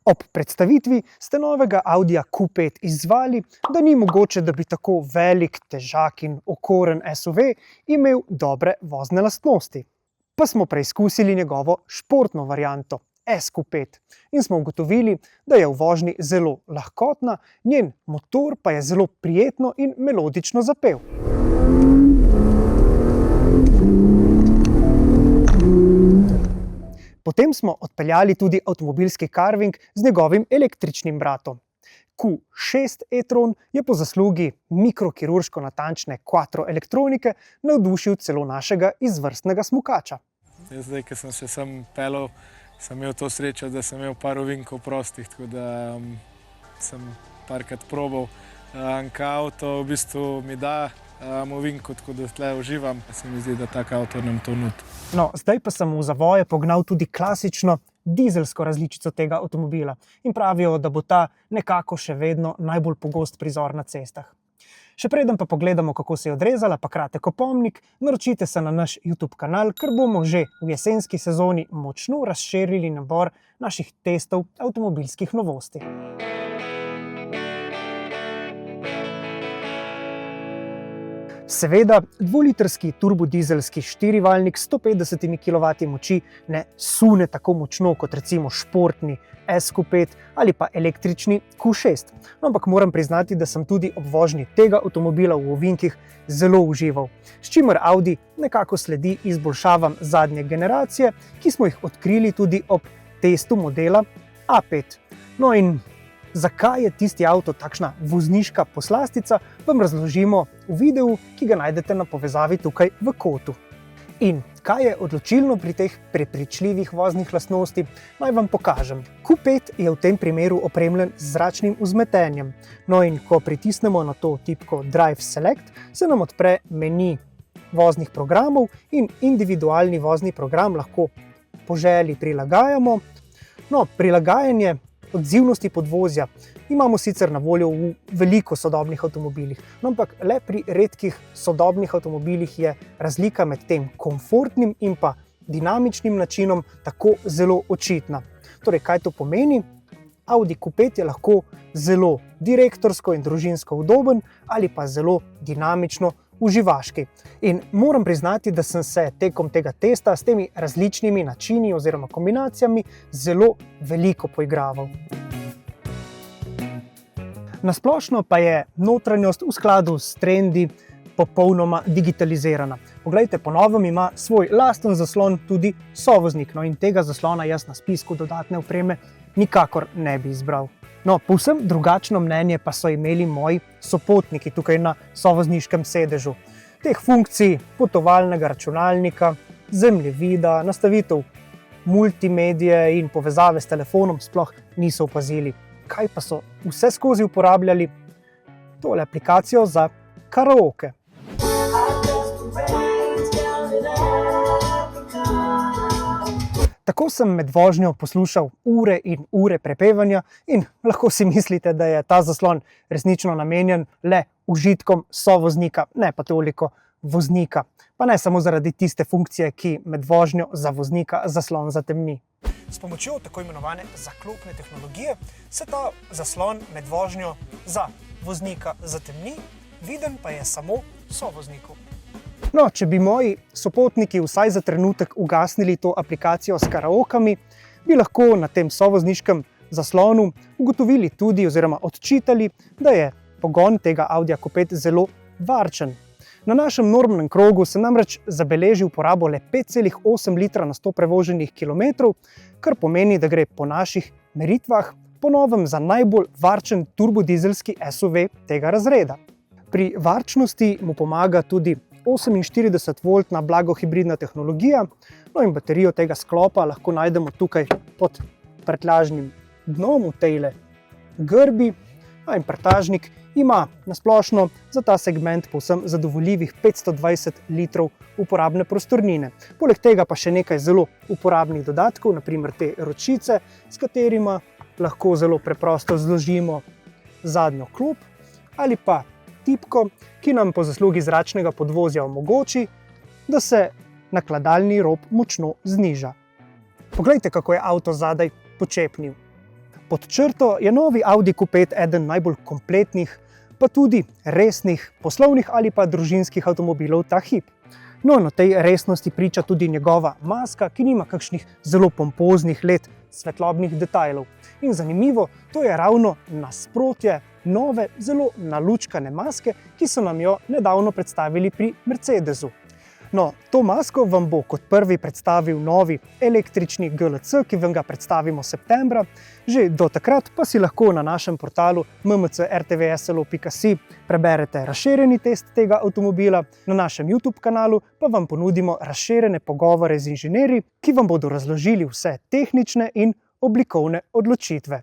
Ob predstavitvi ste novega Audija Q5 izzvali, da ni mogoče, da bi tako velik, težak in okoren SUV imel dobre vozne lastnosti. Pa smo preizkusili njegovo športno varianto SQ5 in smo ugotovili, da je v vožnji zelo lahkotna, njen motor pa je zelo prijetno in melodično zapel. Potem smo odpeljali tudi avtomobilski carving z njegovim električnim bratom. Q6 e-tron je po zaslugi mikrokirurško natančne quattro elektronike navdušil celo našega izvrstnega smukača. Zdaj, ko sem se sem pelal, sem imel to srečo, da sem imel par ovinkov prostih, tako da sem parkrat probal. Avto v bistvu mi da ovinku, tako da tle uživam. Se mi zdi, da tak avto nam to nudi. No, zdaj pa sem v zavoje pognal tudi klasično dizelsko različico tega avtomobila in pravijo, da bo ta nekako še vedno najbolj pogost prizor na cestah. Še preden pa pogledamo, kako se je odrezala, pa kratek opomnik, naročite se na naš YouTube kanal, ker bomo že v jesenski sezoni močno razširili nabor naših testov avtomobilskih novosti. Seveda, dvolitrski turbodizelski štirivaljnik s 150 kW moči ne sune tako močno kot recimo športni SQ5 ali pa električni Q6. No, ampak moram priznati, da sem tudi ob vožnji tega avtomobila v ovinkih zelo užival, s čimer Audi nekako sledi izboljšavam zadnje generacije, ki smo jih odkrili tudi ob testu modela A5. No in zakaj je tisti avto takšna vozniška poslastica, vam razložimo v videu, ki ga najdete na povezavi tukaj v kotu. In kaj je odločilno pri teh prepričljivih voznih lastnosti, naj vam pokažem. Q5 je v tem primeru opremljen z zračnim vzmetenjem. No in ko pritisnemo na to tipko Drive Select, se nam odpre meni voznih programov in individualni vozni program lahko po želji prilagajamo. No, prilagajanje odzivnosti podvozja imamo sicer na voljo v veliko sodobnih avtomobilih, no, ampak le pri redkih sodobnih avtomobilih je razlika med tem komfortnim in pa dinamičnim načinom tako zelo očitna. Torej, kaj to pomeni? Audi Q5 je lahko zelo direktorsko in družinsko udoben ali pa zelo dinamično uživaški. In moram priznati, da sem se tekom tega testa s temi različnimi načini oziroma kombinacijami zelo veliko poigraval. Na splošno pa je notranjost v skladu s trendi popolnoma digitalizirana. Poglejte, po novem ima svoj lasten zaslon tudi sovoznik, no in tega zaslona jaz na spisku dodatne opreme nikakor ne bi izbral. No, povsem drugačno mnenje pa so imeli moji sopotniki tukaj na sovozniškem sedežu. Teh funkcij potovalnega računalnika, zemljevida, nastavitev multimedije in povezave s telefonom sploh niso opazili. Kaj pa so vse skozi uporabljali? Tole aplikacijo za karaoke. Tako sem med vožnjo poslušal ure in ure prepevanja in lahko si mislite, da je ta zaslon resnično namenjen le užitkom sovoznika, ne pa toliko voznika. Pa ne samo zaradi tiste funkcije, ki med vožnjo za voznika zaslon zatemni. S pomočjo tako imenovane zaklopne tehnologije se ta zaslon med vožnjo za voznika zatemni, viden pa je samo sovozniku. No, če bi moji sopotniki vsaj za trenutek ugasnili to aplikacijo s karaokami, bi lahko na tem sovozniškem zaslonu ugotovili tudi oziroma odčitali, da je pogon tega Audija Q5 zelo varčen. Na našem normnem krogu se namreč zabeleži uporabo le 5,8 litra na 100 prevoženih kilometrov, kar pomeni, da gre po naših meritvah po novem za najbolj varčen turbodizelski SUV tega razreda. Pri varčnosti mu pomaga tudi 48-voltna blagohibridna tehnologija, no in baterijo tega sklopa lahko najdemo tukaj pod prtljažnim dnom v tejle grbi, in prtljažnik ima na splošno za ta segment povsem zadovoljivih 520 litrov uporabne prostornine. Poleg tega pa še nekaj zelo uporabnih dodatkov, naprimer te ročice, s katerima lahko zelo preprosto zložimo zadnjo klop ali pa tipko, ki nam po zaslugi zračnega podvozja omogoči, da se nakladalni rob močno zniža. Poglejte, kako je avto zadaj počepnil. Pod črto je novi Audi Q5 eden najbolj kompletnih, pa tudi resnih poslovnih ali pa družinskih avtomobilov ta hip. No, in o tej resnosti priča tudi njegova maska, ki nima kakšnih zelo pompoznih svetlobnih detajlov. In zanimivo, to je ravno nasprotje nove, zelo nalučkane maske, ki so nam jo nedavno predstavili pri Mercedesu. No, to masko vam bo kot prvi predstavil novi električni GLC, ki vam ga predstavimo septembra. Že do takrat pa si lahko na našem portalu mmcrtvslo.si preberete razširjeni test tega avtomobila, na našem YouTube kanalu pa vam ponudimo razširjene pogovore z inženirji, ki vam bodo razložili vse tehnične in oblikovne odločitve.